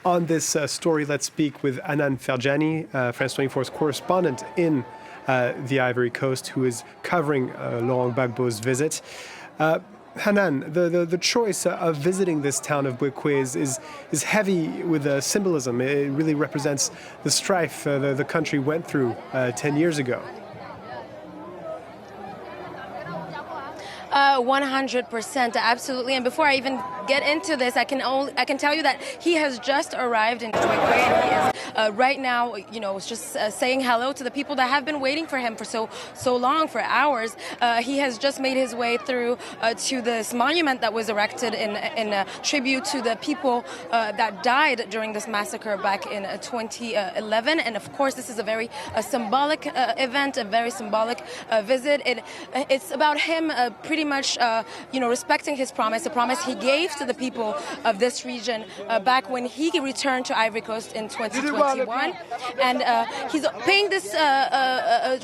On this story, let's speak with Hannane Ferdjani, France 24's correspondent in the Ivory Coast, who is covering Laurent Gbagbo's visit. Hannane, the choice of visiting this town of Duekoue is heavy with symbolism. It really represents the strife the country went through 10 years ago. 100%, absolutely. And before I even get into this, I can tell you that he has just arrived in Duekoue, and he is right now, just saying hello to the people that have been waiting for him for so long, for hours. He has just made his way through to this monument that was erected in tribute to the people that died during this massacre back in 2011. And of course, this is a very symbolic event, a very symbolic visit. It's about him pretty much, respecting his promise, a promise he gave to the people of this region back when he returned to Ivory Coast in 2021. And he's paying this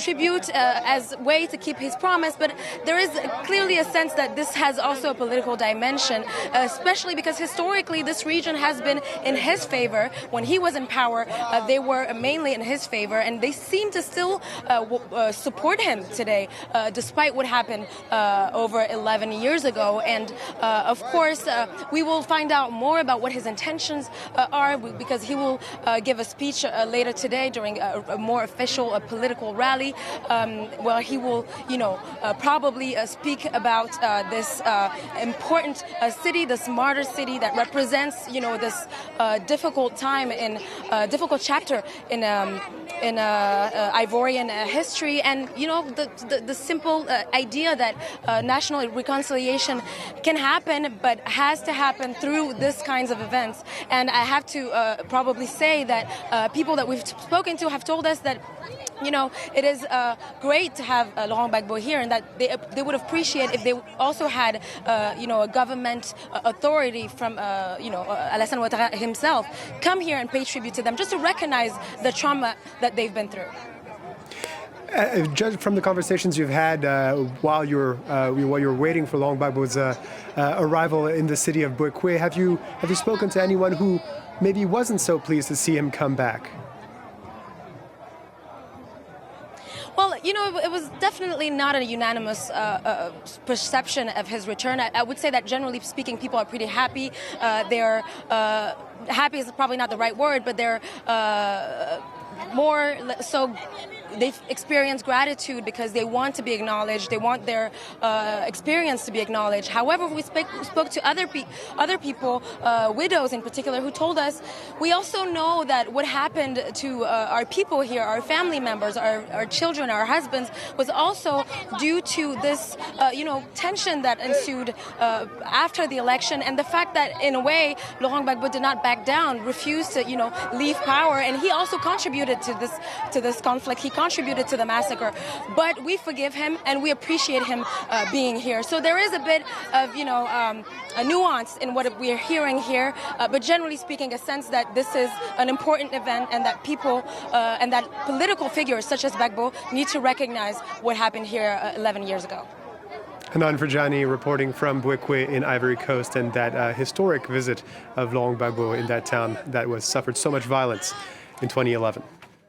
tribute as a way to keep his promise. But there is clearly a sense that this has also a political dimension, especially because historically this region has been in his favor. When he was in power, they were mainly in his favor, and they seem to still support him today, despite what happened over 11 years ago. And of course, we will find out more about what his intentions are, because he will give a speech later today during a more official political rally, where he will, probably speak about this important city, this martyr city that represents, this difficult time difficult chapter in Ivorian history, and the simple idea that national reconciliation can happen, but has to happen through this kinds of events. And I have to probably say that people that we've spoken to have told us that it is great to have Laurent Gbagbo here, and that they would appreciate if they also had a government authority from Alassane Ouattara himself come here and pay tribute to them, just to recognize the trauma that they've been through. Judged from the conversations you've had while you're waiting for Laurent Gbagbo's arrival in the city of Duekoue, have you spoken to anyone who maybe wasn't so pleased to see him come back? Well, it was definitely not a unanimous perception of his return. I would say that generally speaking, people are pretty happy. They're happy is probably not the right word, but they're more so. They've experienced gratitude because they want to be acknowledged. They want their experience to be acknowledged. However, we spoke to other people, widows in particular, who told us, we also know that what happened to our people here, our family members, our children, our husbands, was also due to this, tension that ensued after the election, and the fact that, in a way, Laurent Gbagbo did not back down, refused to, leave power, and he also contributed to this conflict. He contributed to the massacre, but we forgive him and we appreciate him being here. So there is a bit of, a nuance in what we're hearing here, but generally speaking, a sense that this is an important event, and that people and that political figures such as Gbagbo need to recognize what happened here 11 years ago. Hannane Ferdjani reporting from Duekoue in Ivory Coast, and that historic visit of Laurent Gbagbo in that town that suffered so much violence in 2011.